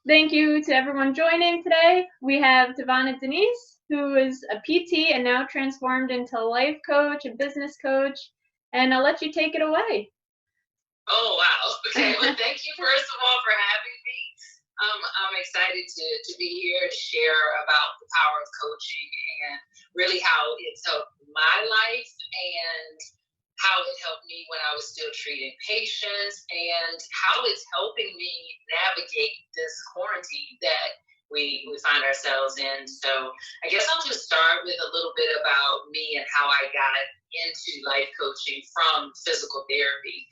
Thank you to everyone joining today. We have TaVona Denise, who is a PT and now transformed into a life coach, a business coach, and I'll let you take it away. Oh, wow. Okay. Well, thank you, first of all, for having me. I'm excited to be here to share about the power of coaching and really how it's helped my life and how it helped me when I was still treating patients and how it's helping me navigate this quarantine that we find ourselves in. So I guess I'll just start with a little bit about me and how I got into life coaching from physical therapy.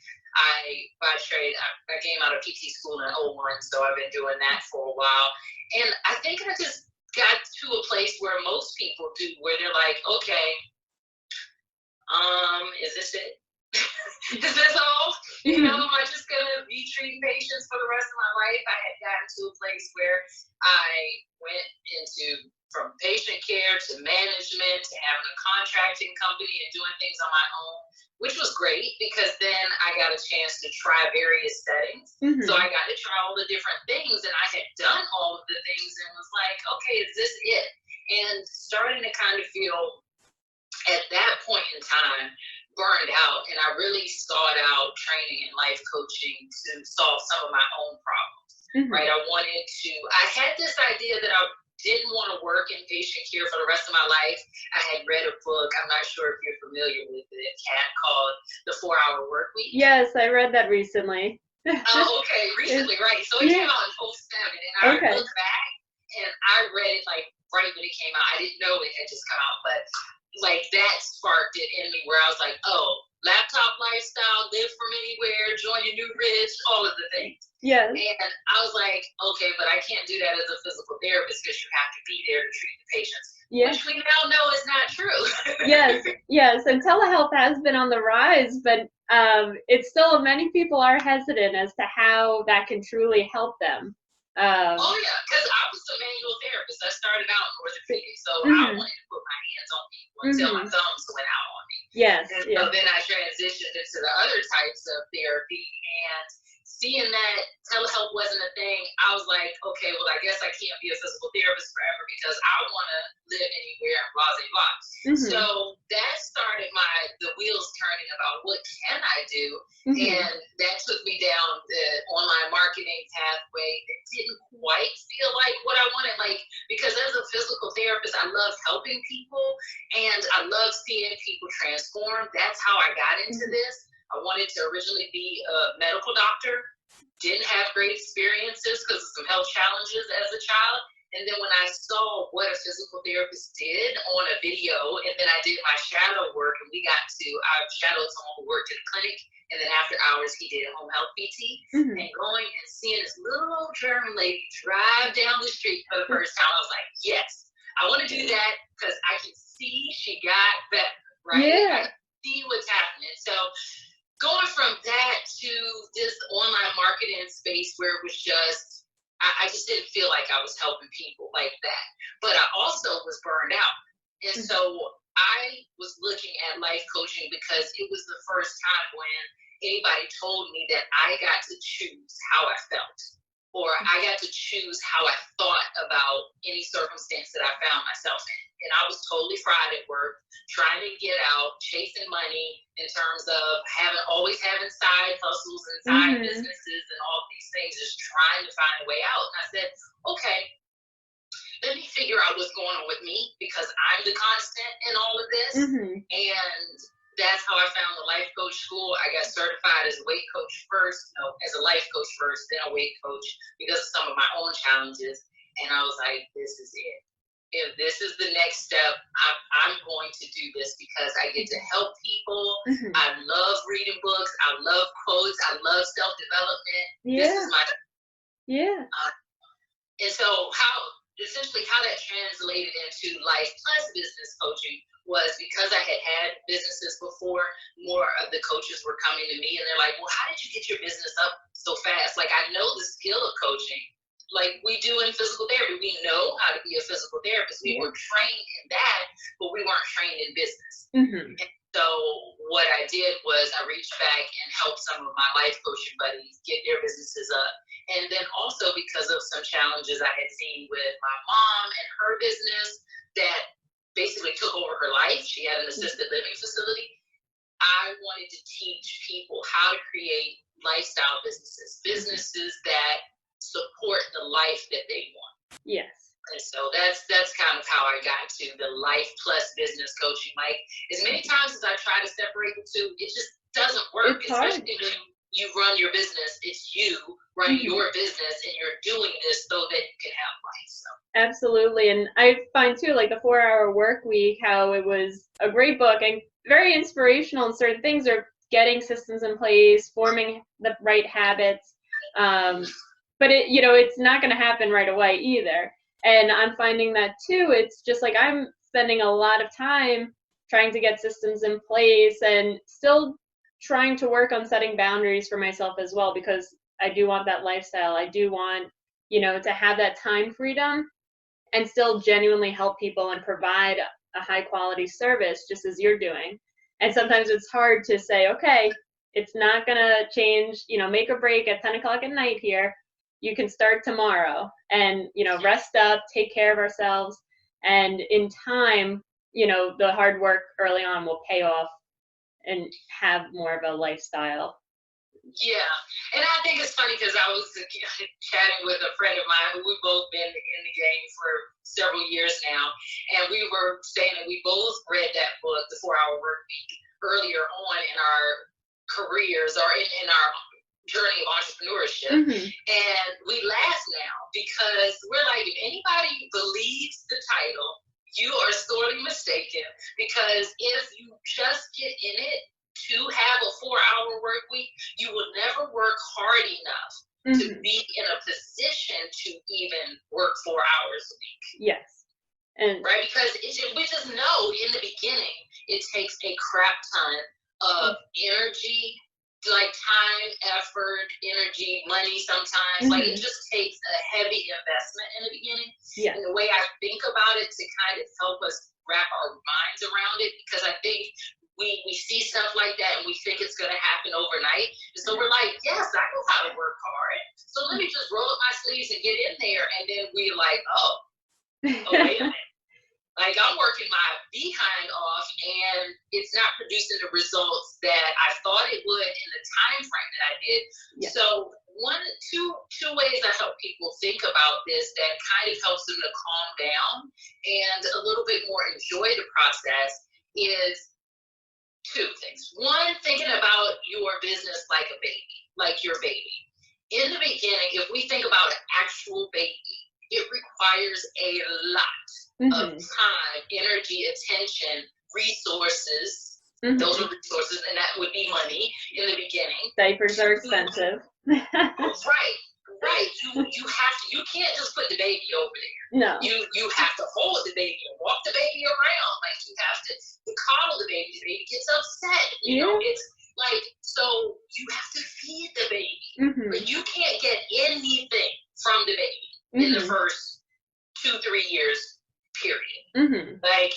By trade, I came out of PT school in '01, so I've been doing that for a while. And I think I just got to a place where most people do, where they're like, okay, is this it? Is this all? You know, am I just gonna be treating patients for the rest of my life? I had gotten to a place where I went into from patient care to management to having a contracting company and doing things on my own, which was great because then I got a chance to try various settings. So I got to try all the different things, and I had done all of the things and was like, okay, is this it? And starting to kind of feel at that point in time burned out, and I really sought out training and life coaching to solve some of my own problems. Right? I had this idea that I didn't want to work in patient care for the rest of my life. I had read a book, I'm not sure if you're familiar with it, Kat, called The 4-Hour Workweek. Yes, I read that recently. Oh, okay, recently, right. So it came out in '07, and I looked back and I read it like right when it came out. I didn't know it had just come out, but like that sparked it in me where I was like, oh, laptop lifestyle, live from anywhere, join your new rich, all of the things. Yes. And I was like, okay, but I can't do that as a physical therapist because you have to be there to treat the patients. Yes. Which we now know is not true. Yes. And telehealth has been on the rise, but it's still, many people are hesitant as to how that can truly help them. Oh yeah, because I was a manual therapist. I started out in orthopedics, so I wanted to put my hands on people until my thumbs went out on me. Yes. So then I transitioned into the other types of therapy, and seeing that telehealth wasn't a thing, I was like, okay, well, I guess I can't be a physical therapist forever because I want to live anywhere and blah, blah, blah. So that started the wheels turning about what can I do? And that took me down the online marketing pathway that didn't quite feel like what I wanted. Like, because as a physical therapist, I love helping people and I love seeing people transform. That's how I got into this. I wanted to originally be a medical doctor, didn't have great experiences because of some health challenges as a child. And then when I saw what a physical therapist did on a video, and then I did my shadow work, and I shadowed someone who worked in a clinic, and then after hours, he did home health PT, and going and seeing this little old German lady drive down the street for the first time, I was like, yes, I want to do that because I can see she got better, right? I can see what's happening. So going from that to this online marketing space where it was just, I just didn't feel like I was helping people like that. But I also was burned out. And so I was looking at life coaching because it was the first time when anybody told me that I got to choose how I felt, or I got to choose how I thought about any circumstance that I found myself in. And I was totally fried at work, trying to get out, chasing money in terms of always having side hustles and side businesses and all these things, just trying to find a way out. And I said, okay, let me figure out what's going on with me because I'm the constant in all of this. And that's how I found the life coach school. I got certified as a weight coach as a life coach first, then a weight coach because of some of my own challenges. And I was like, this is it. If this is the next step, I'm going to do this because I get to help people. I love reading books. I love quotes. I love self-development. This is my and so essentially how that translated into life plus business coaching was because I had businesses before, more of the coaches were coming to me and they're like, well, how did you get your business up so fast? Like, I know the skill of coaching. Like we do in physical therapy, we know how to be a physical therapist. We were trained in that, but we weren't trained in business. And so what I did was I reached back and helped some of my life coaching buddies get their businesses up. And then also because of some challenges I had seen with my mom and her business that basically took over her life. She had an assisted living facility. I wanted to teach people how to create lifestyle businesses that support the life that they want. Yes. And so that's kind of how I got to the life plus business coaching. Like, as many times as I try to separate the two, it just doesn't work. It's hard. Especially when you run your business. It's you running your business, and you're doing this so that you can have life. So. Absolutely. And I find too, like the 4-Hour Work Week, how it was a great book and very inspirational in certain things, are getting systems in place, forming the right habits. But it, it's not going to happen right away either. And I'm finding that too. It's just like I'm spending a lot of time trying to get systems in place and still trying to work on setting boundaries for myself as well, because I do want that lifestyle. I do want, to have that time freedom and still genuinely help people and provide a high quality service just as you're doing. And sometimes it's hard to say, okay, it's not going to change, make or break at 10 o'clock at night here. You can start tomorrow and, rest up, take care of ourselves. And in time, the hard work early on will pay off and have more of a lifestyle. Yeah, and I think it's funny because I was chatting with a friend of mine who we've both been in the game for several years now, and we were saying that we both read that book, The 4-Hour Work Week, earlier on in our careers or in our journey of entrepreneurship. And we laugh now because we're like, if anybody believes the title, you are sorely mistaken, because if you just get in it to have a 4-hour work week, you will never work hard enough to be in a position to even work 4 hours a week. Yes. And right, because we just know in the beginning it takes a crap ton of energy, like time, effort, energy, money sometimes. Like, it just takes a heavy investment in the beginning. Yeah. And the way I think about it to kind of help us wrap our minds around it, because I think we see stuff like that and we think it's going to happen overnight. And so we're like, yes, I know how to work hard. So let me just roll up my sleeves and get in there. And then we're like, oh wait a minute. Like, I'm working my behind off and it's not producing the results that I thought it would in the time frame that I did. Yeah. So two ways I help people think about this that kind of helps them to calm down and a little bit more enjoy the process is two things. One, thinking about your business like a baby, like your baby. In the beginning, if we think about an actual baby, it requires a lot of time, energy, attention, resources. Those are resources, and that would be money in the beginning. Diapers are expensive. Right. You can't just put the baby over there. No. You have to hold the baby and walk the baby around. Like, you have to coddle the baby. The baby gets upset. You know, it's like, so you have to feed the baby. But you can't get anything from the baby in the first 2-3 years, period. Like,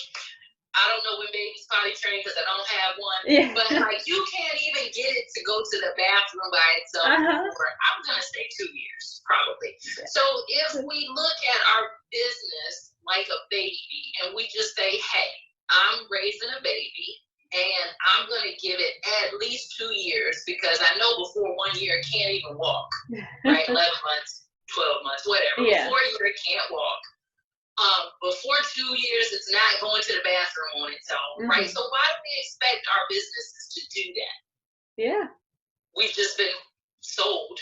I don't know when baby's potty trained because I don't have one, but like, you can't even get it to go to the bathroom by itself for, I'm gonna say 2 years probably. So if we look at our business like a baby and we just say, hey, I'm raising a baby and I'm gonna give it at least 2 years, because I know before 1 year it can't even walk, right? 11 months, 12 months, whatever. Before a year it can't walk. Before 2 years, it's not going to the bathroom on its own, right? So why do we expect our businesses to do that? Yeah. We've just been sold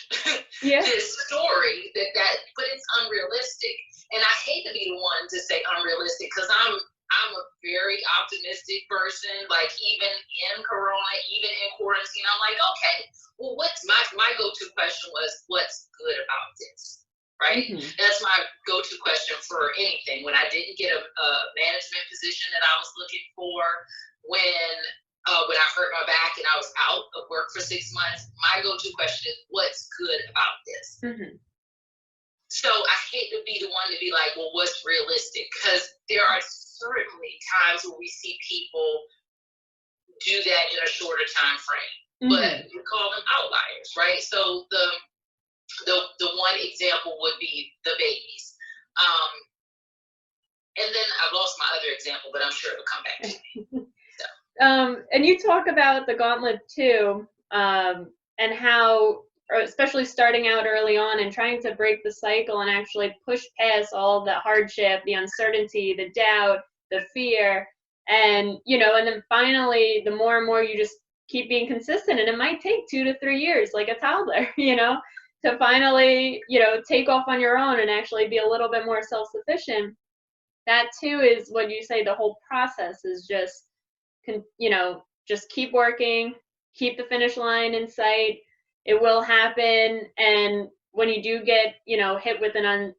this story but it's unrealistic. And I hate to be the one to say unrealistic, because I'm a very optimistic person. Like, even in Corona, even in quarantine, I'm like, okay, well, what's my go-to question was, what's good about this? Right? That's my go-to question for anything. When I didn't get a management position that I was looking for, when I hurt my back and I was out of work for 6 months, my go-to question is, what's good about this? So I hate to be the one to be like, well, what's realistic? Because there are certainly times where we see people do that in a shorter time frame, but we call them outliers, right? So the one example would be the babies. And then I've lost my other example, but I'm sure it'll come back to me. So. And you talk about the gauntlet too, and how, especially starting out early on and trying to break the cycle and actually push past all the hardship, the uncertainty, the doubt, the fear, and and then finally, the more and more you just keep being consistent, and it might take 2 to 3 years, like a toddler, to finally, take off on your own and actually be a little bit more self-sufficient. That too is what you say, the whole process is just, just keep working, keep the finish line in sight. It will happen. And when you do get, hit with an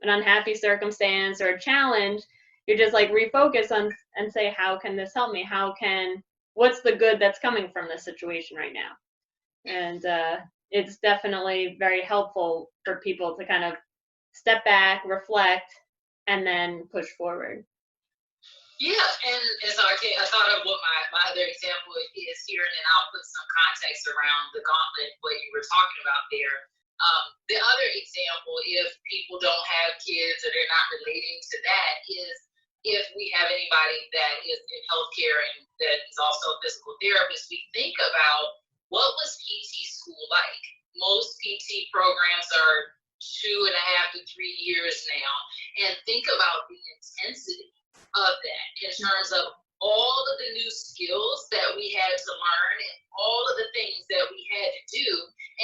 unhappy circumstance or a challenge, you're just like refocus on and say, how can this help me? What's the good that's coming from this situation right now? And it's definitely very helpful for people to kind of step back, reflect, and then push forward. Yeah, and so I thought of what my other example is here, and then I'll put some context around the gauntlet, what you were talking about there. The other example, if people don't have kids or they're not relating to that, is if we have anybody that is in healthcare and that is also a physical therapist, we think about what was PT school like. Most PT programs are 2.5 to 3 years now, and think about the intensity of that in terms of all of the new skills that we had to learn and all of the things that we had to do.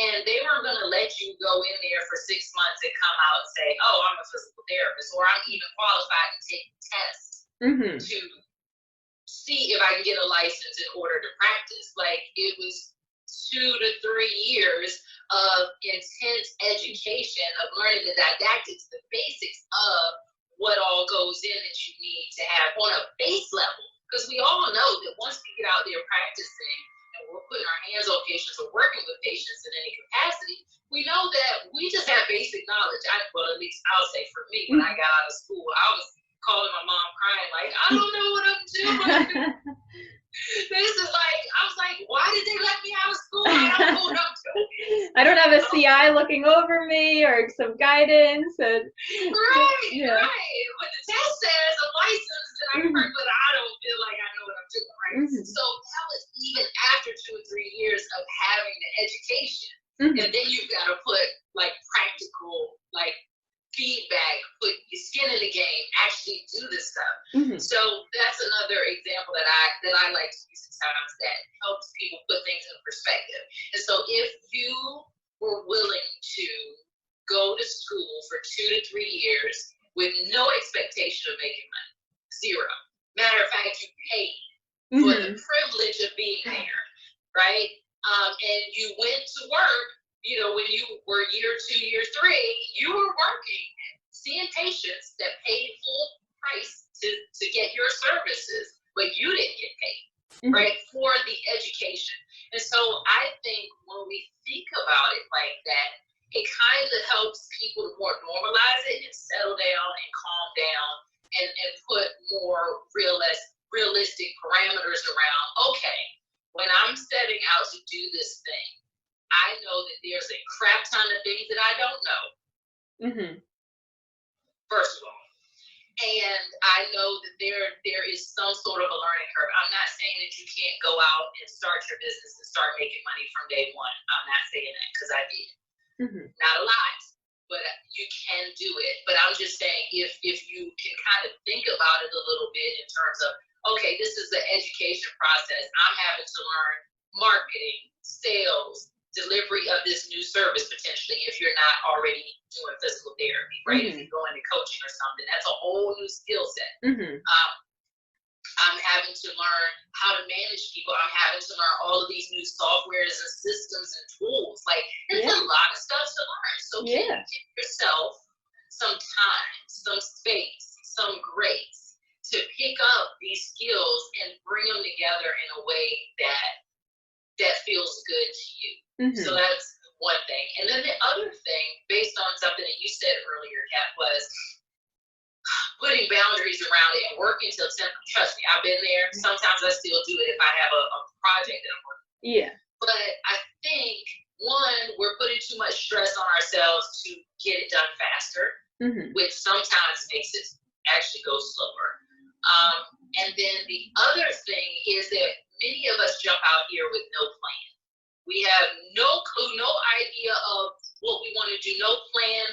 And they weren't going to let you go in there for 6 months and come out and say, oh, I'm a physical therapist, or I'm even qualified to take tests to see if I can get a license in order to practice. Like, it was 2 to 3 years of intense education, of learning the didactics, the basics of what all goes in that you need to have on a base level. Because we all know that once we get out there practicing and we're putting our hands on patients or working with patients in any capacity, we know that we just have basic knowledge. Well, at least I'll say for me, when I got out of school, I was calling my mom crying, like, I don't know what I'm doing. This is like, I was like, why did they let me out of school? I don't know what I'm doing. I don't have a CI looking over me or some guidance. And right. But the test says a license, and but I don't feel like I know what I'm doing, right? So that was even after 2 or 3 years of having the education. And then you've got to put like practical, like feedback, put your skin in the game, actually do this stuff. So that's another example that I like to use sometimes that helps people put things in perspective. And so if you were willing to go to school for 2 to 3 years with no expectation of making money, zero. Matter of fact, you paid for the privilege of being there, right? And you went to work, when you were year 2, year 3, you were working, seeing patients that paid full price to get your services, but you didn't get paid, right, for the education. And so I think when we think about it like that, it kind of helps people to more normalize it and settle down and calm down and put more realistic parameters around, okay, when I'm setting out to do this thing, I know that there's a crap ton of things that I don't know. First of all. And I know that there is some sort of a learning curve. I'm not saying that you can't go out and start your business and start making money from day one. I'm not saying that, because I did. Not a lot, but you can do it. But I'm just saying, if you can kind of think about it a little bit in terms of, okay, this is the education process. I'm having to learn marketing, sales, delivery of this new service potentially if you're not already doing physical therapy, right? If you go into coaching or something, that's a whole new skill set. I'm having to learn how to manage people. I'm having to learn all of these new softwares and systems and tools. Like, it's a lot of stuff to learn. So can you give yourself some time, some space, some grace to pick up these skills and bring them together in a way that feels good to you. So that's one thing. And then the other thing, based on something that you said earlier, Kat, was putting boundaries around it and working till 10. Trust me, I've been there. Sometimes I still do it if I have a project that I'm working on. But I think one, we're putting too much stress on ourselves to get it done faster, which sometimes makes it actually go slower. And then the other thing is that many of us jump out here with no plan. We have no clue, no idea of what we want to do, no plan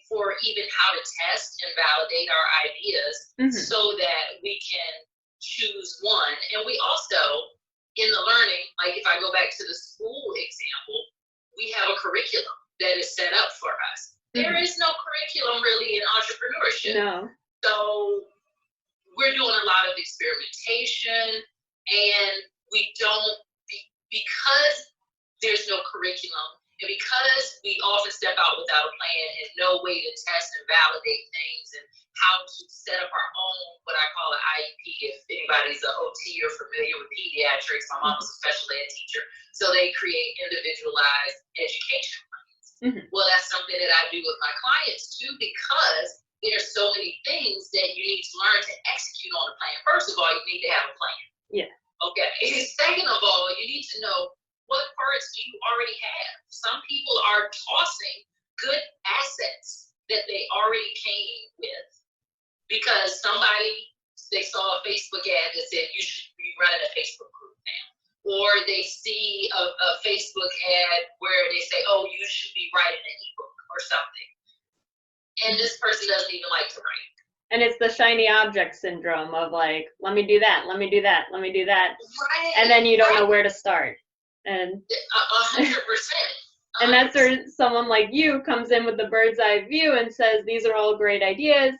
for even how to test and validate our ideas so that we can choose one. And we also, in the learning, like if I go back to the school example, we have a curriculum that is set up for us. There is no curriculum really in entrepreneurship. No. So we're doing a lot of experimentation, and we don't, because there's no curriculum, and because we often step out without a plan and no way to test and validate things and how to set up our own, what I call an IEP, if anybody's an OT or familiar with pediatrics. My mom was a special ed teacher, so they create individualized education plans. Well, that's something that I do with my clients too, because there's so many things that you need to learn to execute on a plan. First of all, you need to have a plan. Yeah. Okay. Second of all, you need to know what parts do you already have. Some people are tossing good assets that they already came with because they saw a Facebook ad that said you should be running a Facebook group now. Or they see a Facebook ad where they say, oh, you should be writing an ebook or something. And this person doesn't even like to write. And it's the shiny object syndrome of like, let me do that, let me do that, let me do that. Right. And then you don't know where to start. And 100%. And that's where someone like you comes in with the bird's eye view and says, these are all great ideas.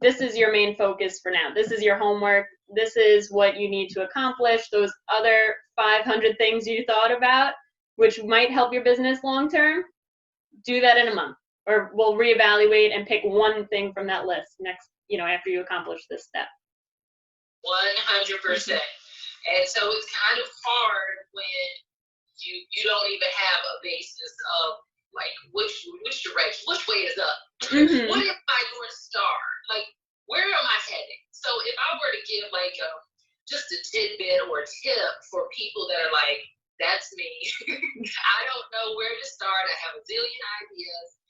This is your main focus for now. This is your homework. This is what you need to accomplish. Those other 500 things you thought about, which might help your business long term, do that in a month. Or we'll reevaluate and pick one thing from that list next, after you accomplish this step. 100%. And so it's kind of hard when you don't even have a basis of like which direction, which way is up? What is my North Star? Like, where am I heading? So if I were to give like just a tidbit or a tip for people that are like, that's me, I don't know where to start, I have a zillion ideas,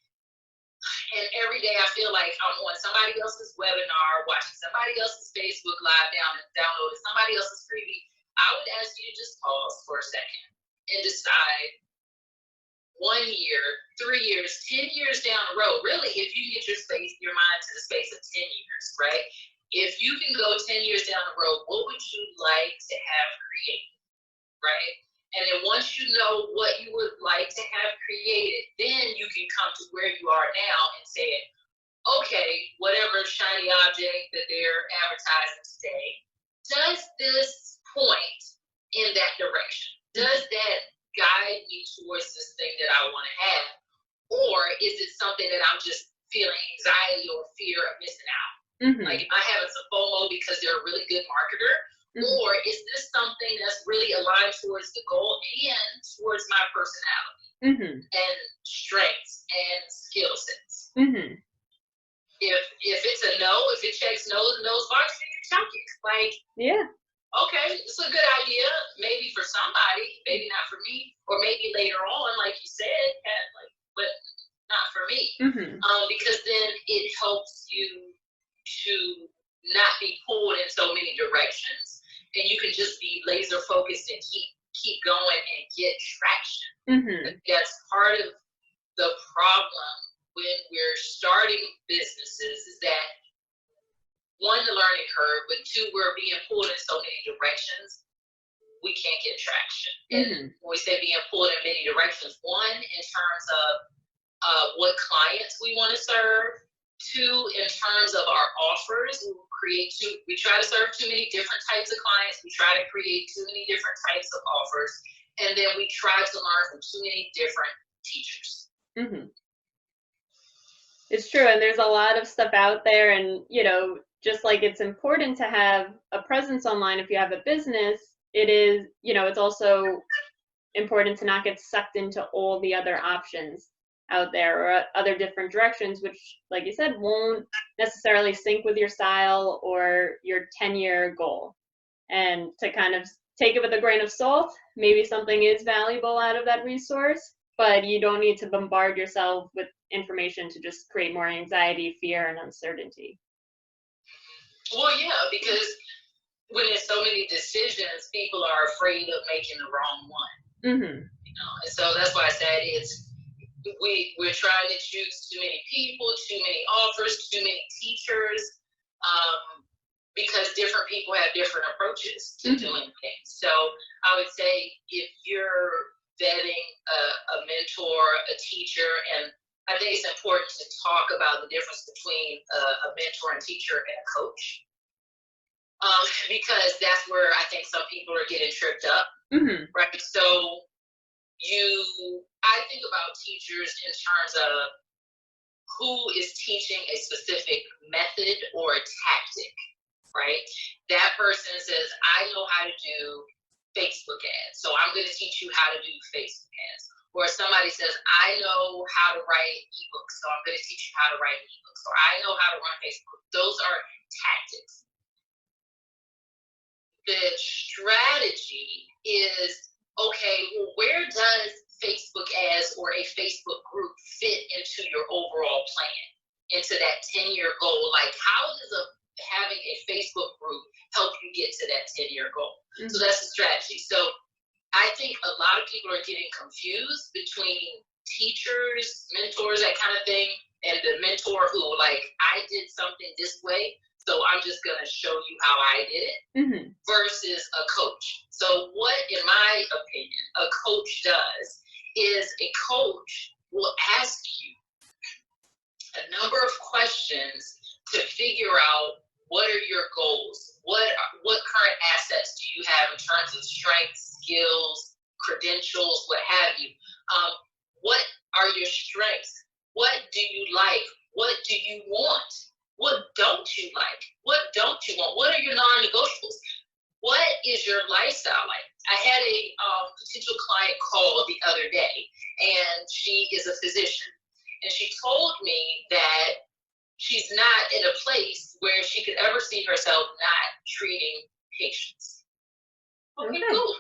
and every day I feel like I'm on somebody else's webinar, watching somebody else's Facebook Live downloading somebody else's freebie, I would ask you to just pause for a second and decide 1 year, 3 years, 10 years down the road, really, if you get your mind to the space of 10 years, right? If you can go 10 years down the road, what would you like to have created, right? And then once you know what you would like to have created, then you can come to where you are now and say, okay, whatever shiny object that they're advertising today, does this point in that direction? Does that guide me towards this thing that I want to have? Or is it something that I'm just feeling anxiety or fear of missing out? Like, am I having some FOMO because they're a really good marketer? Or is this something that's really aligned towards the goal and towards my personality and strengths and skill sets? If it's a no, if it checks those boxes, then you chunk it. Like, yeah. Okay, it's a good idea, maybe for somebody, maybe not for me, or maybe later on, like you said, but not for me. Because then it helps you to not be pulled in so many directions, and you can just be laser focused and keep going and get traction. That's part of the problem when we're starting businesses, is that one, the learning curve, but two, we're being pulled in so many directions, we can't get traction. And when we say being pulled in many directions, one, in terms of what clients we want to serve, two, in terms of our offers, we try to serve too many different types of clients, we try to create too many different types of offers, and then we try to learn from too many different teachers. It's true, and there's a lot of stuff out there, and just like it's important to have a presence online if you have a business, it is, it's also important to not get sucked into all the other options out there or other different directions, which, like you said, won't necessarily sync with your style or your 10-year goal. And to kind of take it with a grain of salt, maybe something is valuable out of that resource, but you don't need to bombard yourself with information to just create more anxiety, fear, and uncertainty. Well, yeah, because when there's so many decisions, people are afraid of making the wrong one. Mm-hmm. You know, and so that's why I said we're trying to choose too many people, too many offers, too many teachers, because different people have different approaches to doing things. So I would say if you're vetting a mentor, a teacher, and I think it's important to talk about the difference between a mentor and teacher and a coach, because that's where I think some people are getting tripped up, right? So I think about teachers in terms of who is teaching a specific method or a tactic, right? That person says, I know how to do Facebook ads, so I'm going to teach you how to do Facebook ads. Or somebody says, I know how to write ebooks, so I'm going to teach you how to write ebooks. Or I know how to run Facebook. Those are tactics. The strategy is, okay, well, where does Facebook ads or a Facebook group fit into your overall plan, into that 10-year goal? Like, how does having a Facebook group help you get to that 10-year goal? So that's the strategy. So I think a lot of people are getting confused between teachers, mentors, that kind of thing, and the mentor who, like, I did something this way, so I'm just going to show you how I did it, versus a coach. So what, in my opinion, a coach does is a coach will ask you a number of questions to figure out what are your goals, what current assets do you have in terms of strengths, skills, credentials, what have you. What are your strengths? What do you like? What do you want? What don't you like? What don't you want? What are your non-negotiables? What is your lifestyle like? I had a potential client call the other day, and she is a physician. And she told me that she's not in a place where she could ever see herself not treating patients. Okay, cool.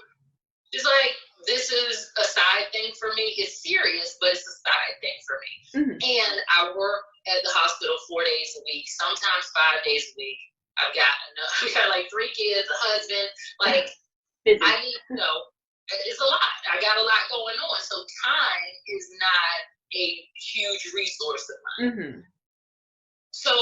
She's like, this is a side thing for me. It's serious, but it's a side thing for me. And I work at the hospital 4 days a week, sometimes 5 days a week. I've got like 3 kids, a husband. Like, I need, it's a lot. I got a lot going on. So time is not a huge resource of mine. So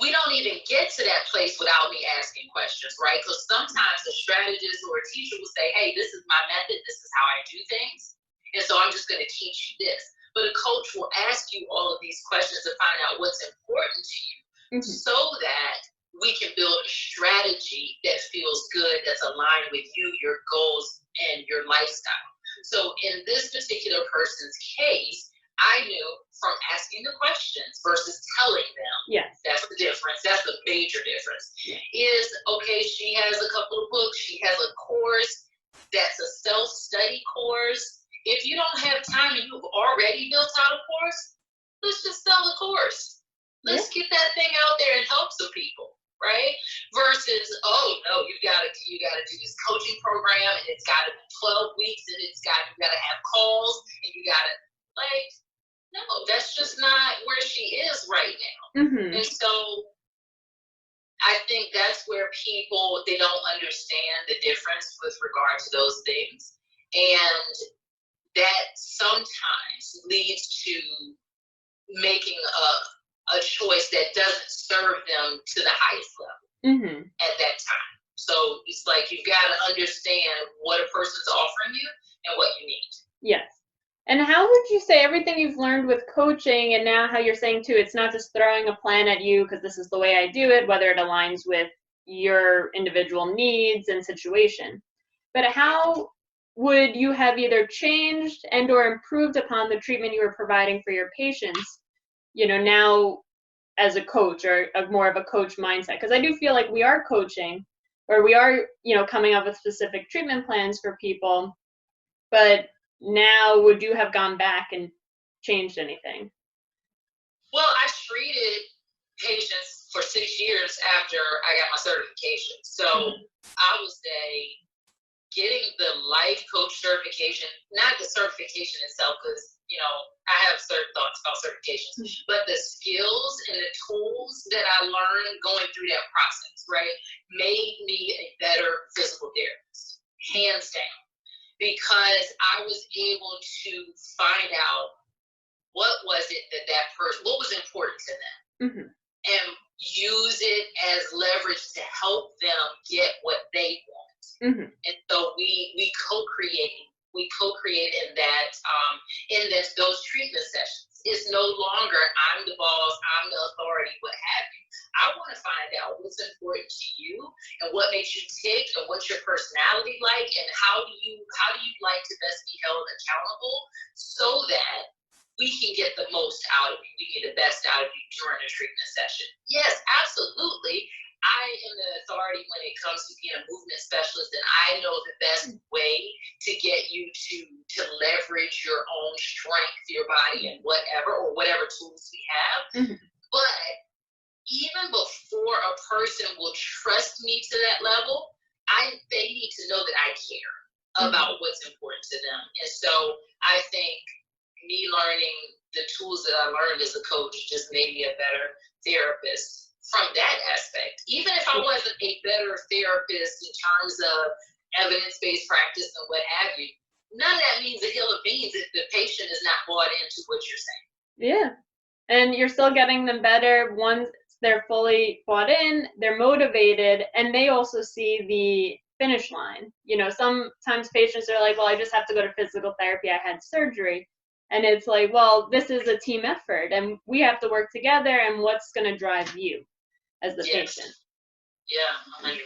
we don't even get to that place without me asking questions, right? Because sometimes a strategist or a teacher will say, hey, this is my method, this is how I do things, and so I'm just going to teach you this. But a coach will ask you all of these questions to find out what's important to you, so that we can build a strategy that feels good, that's aligned with you, your goals, and your lifestyle. So in this particular person's case, I knew from asking the questions versus telling them. Yes. That's the difference. That's the major difference. Is, okay, she has a couple of books. She has a course that's a self-study course. If you don't have time and you've already built out a course, let's just sell the course. Let's get that thing out there and help some people, right? Versus, oh no, you gotta do this coaching program, and it's gotta be 12 weeks, and you gotta have calls, and you gotta, like, no, that's just not where she is right now. And so I think that's where people, they don't understand the difference with regard to those things. And that sometimes leads to making a choice that doesn't serve them to the highest level at that time. So it's like, you've got to understand what a person's offering you and what you need. Yes. And how would you say everything you've learned with coaching, and now how you're saying too, it's not just throwing a plan at you because this is the way I do it, whether it aligns with your individual needs and situation, but how would you have either changed and or improved upon the treatment you were providing for your patients, now as a coach, or more of a coach mindset? Because I do feel like we are coaching, or we are, coming up with specific treatment plans for people, but now would you have gone back and changed anything? Well, I treated patients for 6 years after I got my certification. So I would say getting the life coach certification, not the certification itself, because, you know, I have certain thoughts about certifications, but the skills and the tools that I learned going through that process, right, made me a better physical therapist, hands down, because I was able to find out what was it that person, what was important to them, and use it as leverage to help them get what they want. And so we co-create in those treatment sessions. It's no longer I'm the boss, I'm the authority, what have you. I want to find out what's important to you and what makes you tick and what's your personality like, and how do you like to best be held accountable so that we can get the most out of you, we get the best out of you during a treatment session. Yes, absolutely. I am the authority when it comes to being a movement specialist, and I know the best way to get you to leverage your own strength, your body, and whatever tools we have. But even before a person will trust me to that level, they need to know that I care about what's important to them. And so I think me learning the tools that I learned as a coach just made me a better therapist from that aspect. Even if I wasn't a better therapist in terms of evidence-based practice and what have you, none of that means a hill of beans if the patient is not bought into what you're saying. Yeah. And you're still getting them better once they're fully bought in, they're motivated, and they also see the finish line. You know, sometimes patients are like, well, I just have to go to physical therapy, I had surgery. And it's like, well, this is a team effort, and we have to work together, and what's going to drive you as the patient? Yeah, 100%.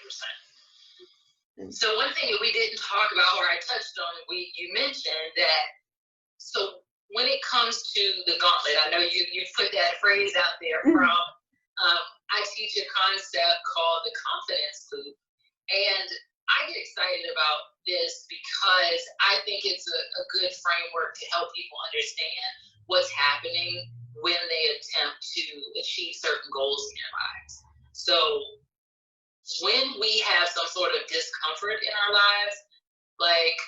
So one thing that we didn't talk about, or I touched on, you mentioned that, so when it comes to the gauntlet, I know you put that phrase out there from, I teach a concept called the confidence loop, and I get excited about this because I think it's a good framework to help people understand what's happening when they attempt to achieve certain goals in their lives. So when we have some sort of discomfort in our lives, like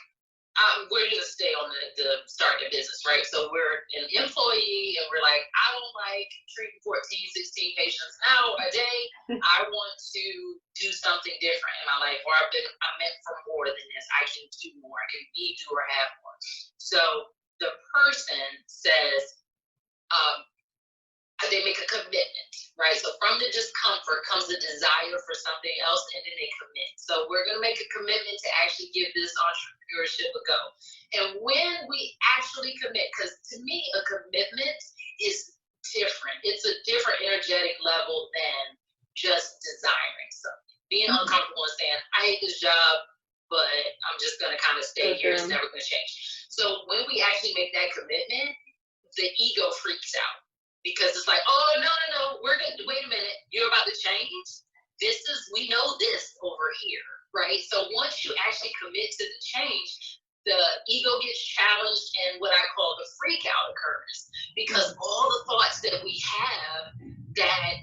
we're going to stay on the starting a business, right? So we're an employee and we're like, I don't like treating 14, 16 patients now a day. I want to do something different in my life, or I'm meant for more than this. I can do more. I can be, do, or have more. So the person says, they make a commitment, right? So from the discomfort comes a desire for something else, and then they commit. So we're going to make a commitment to actually give this entrepreneurship a go. And when we actually commit, because to me, a commitment is different. It's a different energetic level than just desiring something. Being uncomfortable and saying, I hate this job, but I'm just going to kind of stay here. It's never going to change. So when we actually make that commitment, the ego freaks out. Because it's like, oh, no, we're good. Wait a minute, you're about to change? We know this over here, right? So once you actually commit to the change, the ego gets challenged and what I call the freak out occurs. Because all the thoughts that we have that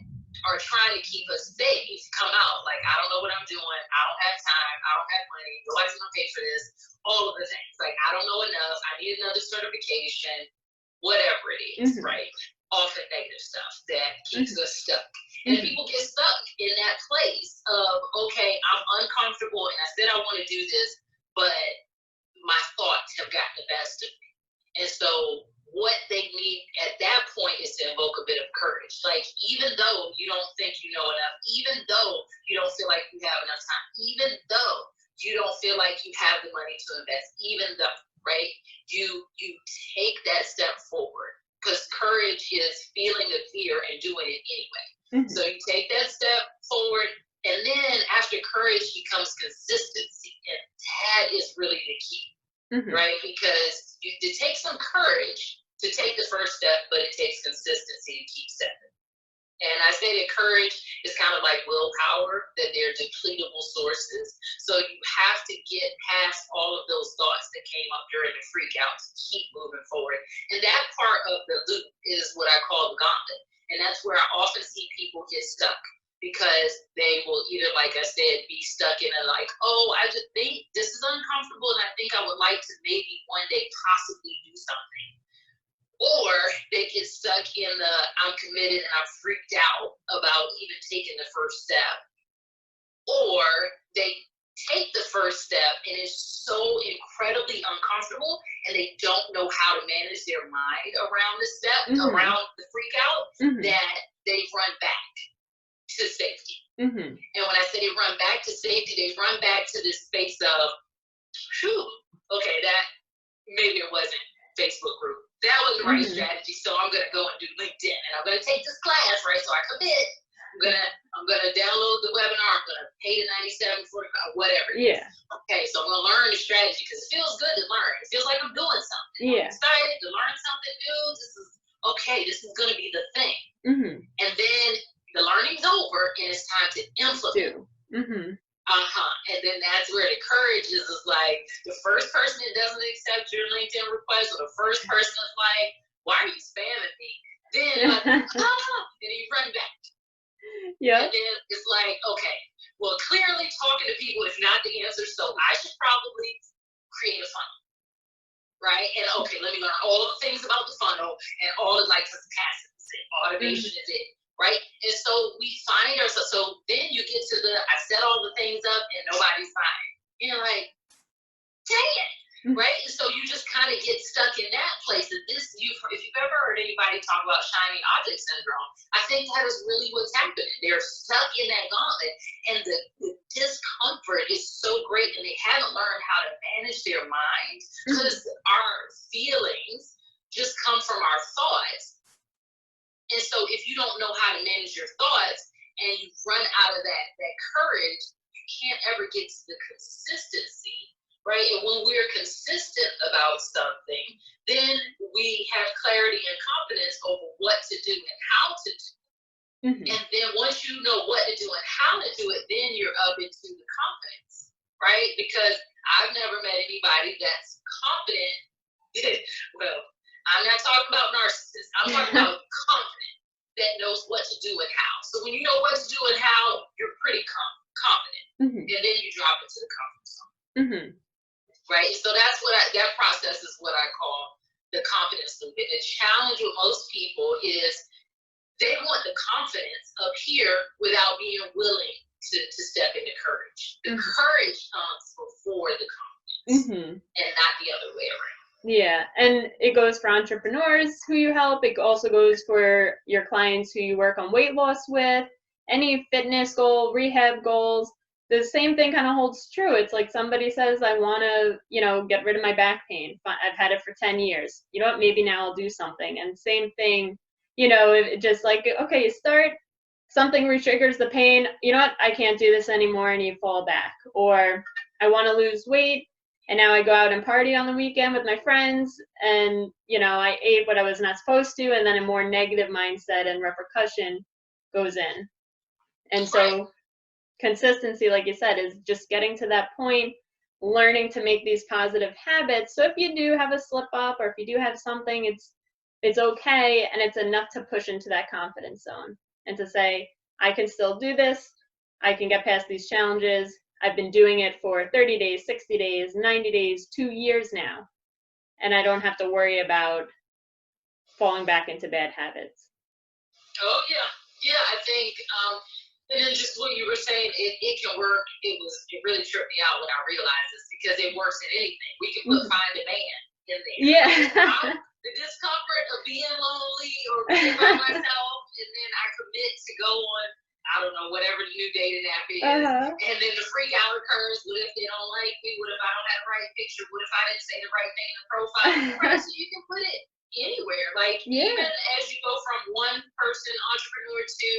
are trying to keep us safe come out. Like, I don't know what I'm doing. I don't have time. I don't have money. Nobody's going to pay for this. All of the things. Like, I don't know enough. I need another certification. Whatever it is, right? Often negative stuff that keeps us stuck. And people get stuck in that place of, okay, I'm uncomfortable and I said I want to do this, but my thoughts have gotten the best of me. And so what they need at that point is to invoke a bit of courage. Like, even though you don't think you know enough, even though you don't feel like you have enough time, even though you don't feel like you have the money to invest, even though, right, you take that step forward. Because courage is feeling the fear and doing it anyway. So you take that step forward, and then after courage becomes consistency. And that is really the key, right? Because it takes some courage to take the first step, but it takes consistency to keep stepping. And I say that courage is kind of like willpower, that they're depletable sources. So you have to get past all of those thoughts that came up during the freak out to keep moving forward. And that part of the loop is what I call the gauntlet. And that's where I often see people get stuck, because they will either, like I said, be stuck in a like, oh, I just think this is uncomfortable and I think I would like to maybe one day possibly do something. Or they get stuck in the I'm committed and I'm freaked out about even taking the first step. Or they take the first step and it's so incredibly uncomfortable and they don't know how to manage their mind around the step, around the freak out, that they run back to safety. And when I say they run back to safety, they run back to this space of, phew, okay, that maybe it wasn't Facebook group. That was the right strategy. So I'm gonna go and do LinkedIn and I'm gonna take this class, right? So I commit. I'm gonna download the webinar. I'm gonna pay the $97.45, whatever. Yeah. Okay, so I'm gonna learn the strategy because it feels good to learn. It feels like I'm doing something. Yeah. I'm excited to learn something new. This is okay. This is gonna be the thing. And then the learning's over and it's time to implement. And then that's where the courage is like the first person that doesn't accept your LinkedIn request, or the first person is like, why are you spamming me? Then and you run back. Yeah. And then it's like, okay, well, clearly talking to people is not the answer, so I should probably create a funnel. Right? And okay, let me learn all the things about the funnel and all the like capacity is it, automation is it. Right? And so we find ourselves, so then you get to the, I set all the things up and nobody's buying. You're like, dang it. Right? And so you just kind of get stuck in that place. That this, if you've ever heard anybody talk about shiny object syndrome, I think that is really what's happening. They're stuck in that gauntlet and the discomfort is so great and they haven't learned how to manage their mind because our feelings just come from our thoughts. And so if you don't know how to manage your thoughts and you run out of that courage, you can't ever get to the consistency, right? And when we're consistent about something, then we have clarity and confidence over what to do and how to do. And then once you know what to do and how to do it, then you're up into the confidence, right? Because I've never met anybody that's confident. Well, I'm not talking about narcissists. I'm talking about confident that knows what to do and how. So when you know what to do and how, you're pretty confident. And then you drop into the comfort zone. Right? So that's what that process is what I call the confidence loop. And the challenge with most people is they want the confidence up here without being willing to step into courage. The courage comes before the confidence and not the other way around. Yeah, and it goes for entrepreneurs who you help. It also goes for your clients who you work on weight loss with, any fitness goal, rehab goals. The same thing kind of holds true. It's like somebody says, I want to, get rid of my back pain. I've had it for 10 years. You know what? Maybe now I'll do something. And same thing, just like, okay, you start, something re-triggers the pain. You know what? I can't do this anymore, and you fall back. Or I want to lose weight. And now I go out and party on the weekend with my friends and, I ate what I was not supposed to, and then a more negative mindset and repercussion goes in. And so consistency, like you said, is just getting to that point, learning to make these positive habits. So if you do have a slip up or if you do have something, it's okay, and it's enough to push into that confidence zone and to say, I can still do this. I can get past these challenges. I've been doing it for 30 days, 60 days, 90 days, 2 years now, and I don't have to worry about falling back into bad habits. Oh, yeah. Yeah, I think, and then just what you were saying, it can work. It really tripped me out when I realized this because it works in anything. We can put find a man in there. Yeah. The discomfort of being lonely or being by myself, and then I commit to go on, I don't know, whatever the new dating app is. And then the freak out occurs. What if they don't like me? What if I don't have the right picture? What if I didn't say the right thing in the profile? Right? So you can put it anywhere. Like even as you go from one person entrepreneur to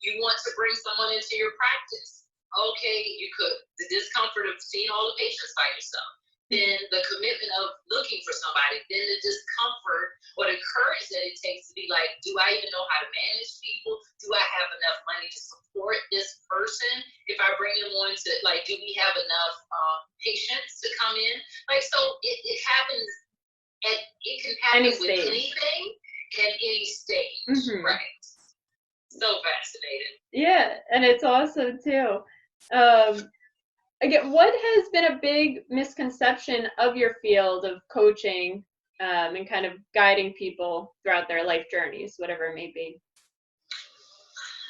you want to bring someone into your practice. Okay, you could. The discomfort of seeing all the patients by yourself. Then the commitment of looking for somebody, then the discomfort or the courage that it takes to be like, do I even know how to manage people? Do I have enough money to support this person? If I bring them on to, like, do we have enough patients to come in? Like, so it happens, and it can happen with anything at any stage, right? So fascinating. Yeah, and it's awesome too. Again, what has been a big misconception of your field of coaching, and kind of guiding people throughout their life journeys, whatever it may be?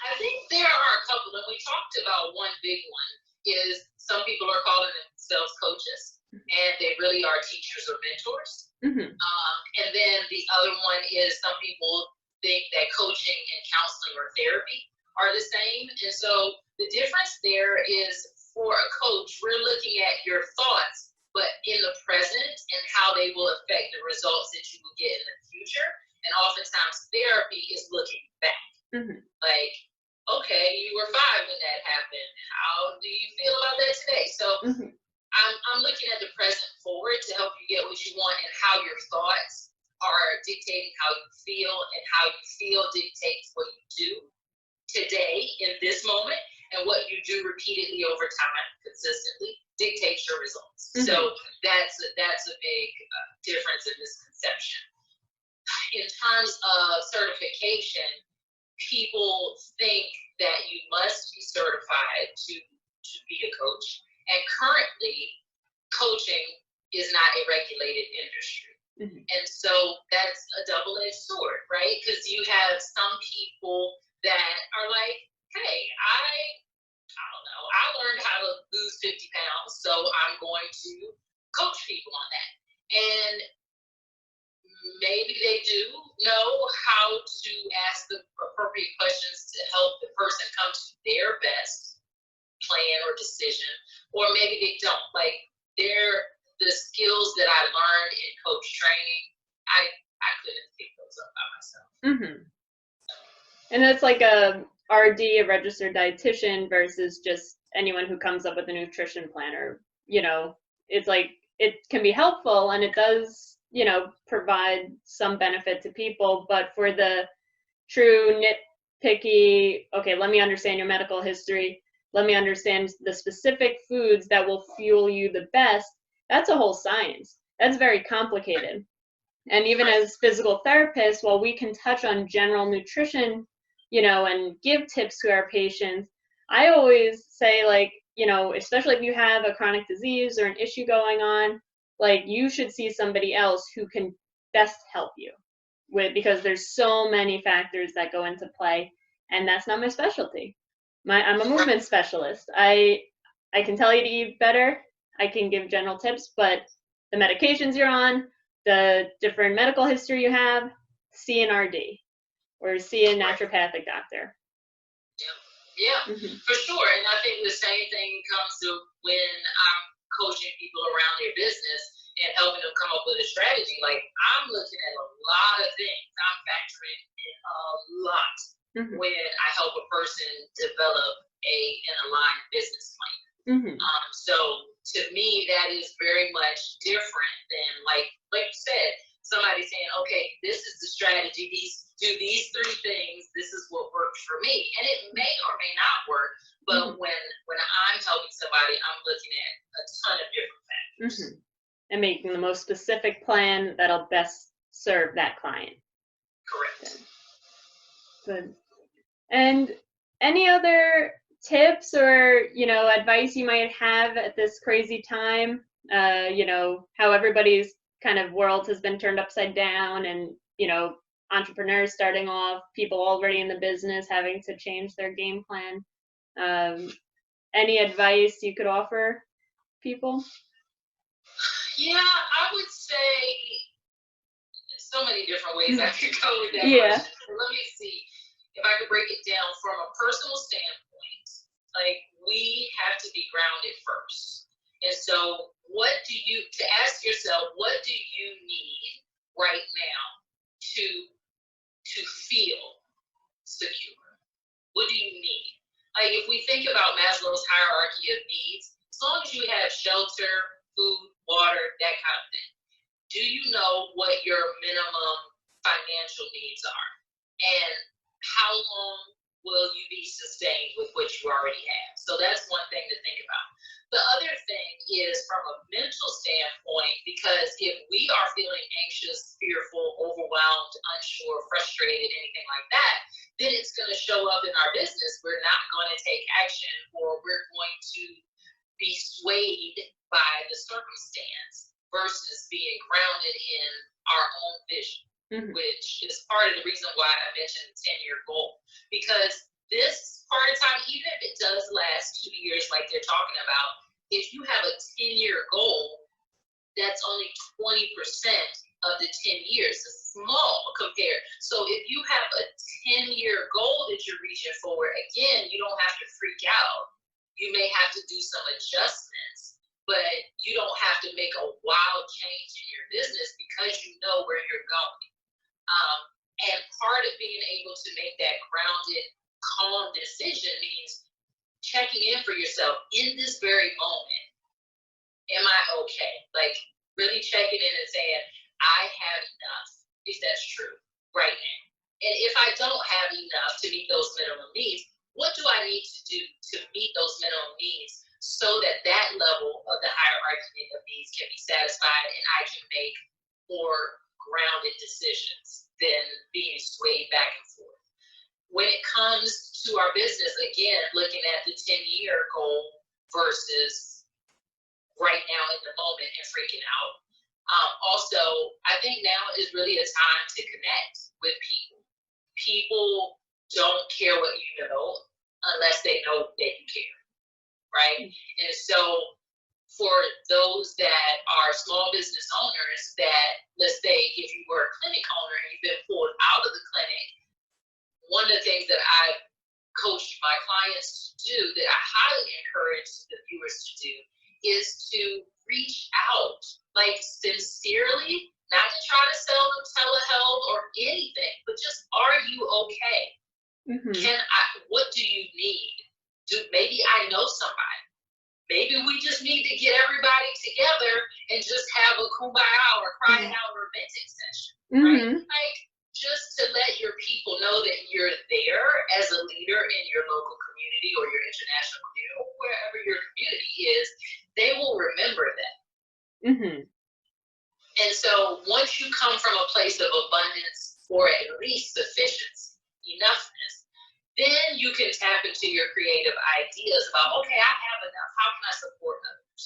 I think there are a couple, and we talked about one big one is some people are calling themselves coaches, and they really are teachers or mentors. Mm-hmm. And then the other one is some people think that coaching and counseling or therapy are the same. And so the difference there is for a coach, we're looking at your thoughts, but in the present and how they will affect the results that you will get in the future. And oftentimes therapy is looking back. Mm-hmm. Like, okay, you were 5 when that happened. How do you feel about that today? So Mm-hmm. I'm looking at the present forward to help you get what you want, and how your thoughts are dictating how you feel, and how you feel dictates what you do today in this moment, and what you do repeatedly over time consistently dictates your results. Mm-hmm. So that's a big difference in misconception. In terms of certification, people think that you must be certified to be a coach. And currently, coaching is not a regulated industry. Mm-hmm. And so that's a double-edged sword, right? Because you have some people that are like, hey, I don't know, I learned how to lose 50 pounds, so I'm going to coach people on that. And maybe they do know how to ask the appropriate questions to help the person come to their best plan or decision, or maybe they don't. Like, the skills that I learned in coach training, I couldn't pick those up by myself. Mm-hmm. And that's like a RD, a registered dietitian, versus just anyone who comes up with a nutrition plan. Or, it's like, it can be helpful, and it does, provide some benefit to people, but for the true nitpicky, okay, let me understand your medical history, let me understand the specific foods that will fuel you the best, that's a whole science. That's very complicated. And even as physical therapists, while we can touch on general nutrition, and give tips to our patients, I always say, like, especially if you have a chronic disease or an issue going on, like, you should see somebody else who can best help you because there's so many factors that go into play, and that's not my specialty. I'm a movement specialist. I can tell you to eat better. I can give general tips, but the medications you're on, the different medical history you have, see an RD or see a naturopathic doctor. Yeah, mm-hmm. For sure. And I think the same thing comes to when I'm coaching people around their business and helping them come up with a strategy. Like, I'm looking at a lot of things. I'm factoring in a lot when I help a person develop an aligned business plan. Mm-hmm. So to me, that is very much different than like you said, somebody saying, okay, this is the strategy, do these 3 things, this is what works for me. And it may or may not work, but when I'm helping somebody, I'm looking at a ton of different factors. Mm-hmm. And making the most specific plan that'll best serve that client. Correct. Good. And any other tips or, advice you might have at this crazy time? How everybody's kind of world has been turned upside down, and, entrepreneurs starting off, people already in the business having to change their game plan. Any advice you could offer people? Yeah, I would say so many different ways I could go with that question. So let me see if I could break it down from a personal standpoint. Like, we have to be grounded first. And so to ask yourself, what do you need right now to feel secure? What do you need? Like, if we think about Maslow's hierarchy of needs, as long as you have shelter, food, water, that kind of thing, do you know what your minimum financial needs are? And how long will you be sustained with what you already have? So that's one thing to think about. The other thing is from a mental standpoint, because if we are feeling anxious, fearful, overwhelmed, unsure, frustrated, anything like that, then it's going to show up in our business. We're not going to take action, or we're going to be swayed by the circumstance versus being grounded in our own vision, which is part of the reason why I mentioned 10-year goal. Because this part of time, even if it does last 2 years like they're talking about, if you have a 10-year goal, that's only 20% of the 10 years. It's small compared. So if you have a 10-year goal that you're reaching for, again, you don't have to freak out. You may have to do some adjustments, but you don't have to make a wild change in your business because you know where you're going. And part of being able to make that grounded, calm decision means checking in for yourself in this very moment. Am I okay? Like really checking in and saying, I have enough, if that's true, right now. And if I don't have enough to meet those minimum needs, what do I need to do to meet those minimum needs so that that level of the hierarchy of needs can be satisfied and I can make more grounded decisions than being swayed back and forth. When it comes to our business, again, looking at the 10-year goal versus right now in the moment and freaking out. Also, I think now is really a time to connect with people. People don't care what you know unless they know that you care, right? And so for those that are small business owners that, let's say if you were a clinic owner and you've been pulled out of the clinic, one of the things that I've coached my clients to do, that I highly encourage the viewers to do, is to reach out, like sincerely, not to try to sell them telehealth or anything, but just, are you okay? What do you need? Maybe I know somebody. Maybe we just need to get everybody together and just have a kumbaya or cry it out or venting session, right? Like, just to let your people know that you're there as a leader in your local community or your international community or wherever your community is, they will remember that. And so once you come from a place of abundance or at least sufficiency, enoughness, then you can tap into your creative ideas about, okay, I have enough. How can I support others?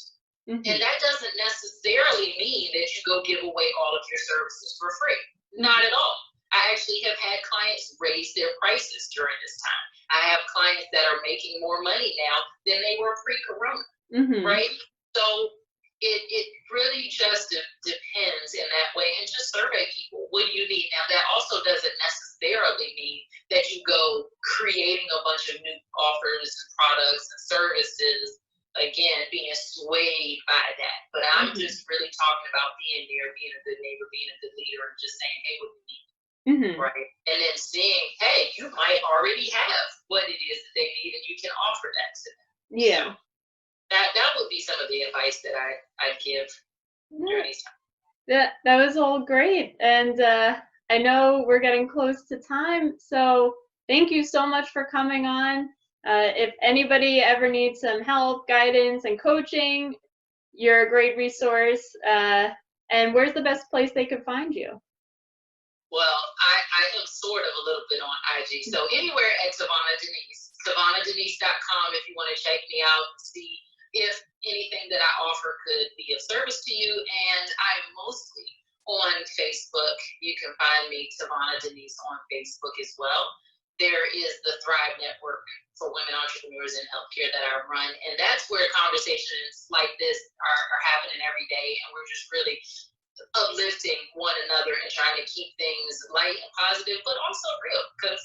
And that doesn't necessarily mean that you go give away all of your services for free. Not at all. I actually have had clients raise their prices during this time. I have clients that are making more money now than they were pre-corona, right? So it really just depends in that way, and just survey people. What do you need? Now, that also doesn't necessarily mean that you go creating a bunch of new offers and products and services, again, being swayed by that. But I'm just really talking about being there, being a good neighbor, being a good leader, and just saying, hey, what do you need? Right? And then seeing, hey, you might already have what it is that they need, and you can offer that to them. Yeah. So that would be some of the advice that I'd give during these times. That was all great. And I know we're getting close to time, so thank you so much for coming on. If anybody ever needs some help, guidance, and coaching, you're a great resource. And where's the best place they could find you? Well, I am sort of a little bit on IG. So anywhere at TaVona Denise, TaVonaDenise.com if you want to check me out and see if anything that I offer could be of service to you. And I'm mostly on Facebook. You can find me, TaVona Denise, on Facebook as well. There is the Thrive Network for Women Entrepreneurs in Healthcare that I run. And that's where conversations like this are happening every day. And we're just really uplifting one another and trying to keep things light and positive, but also real, because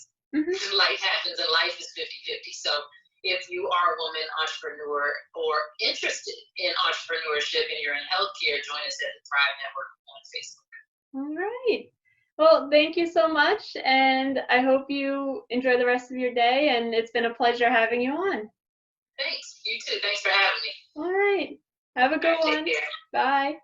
life happens and life is 50-50. So if you are a woman entrepreneur or interested in entrepreneurship and you're in healthcare, join us at the Thrive Network on Facebook. All right. Well, thank you so much, and I hope you enjoy the rest of your day, and it's been a pleasure having you on. Thanks. You too. Thanks for having me. All right. Have a good one. Take care. Bye.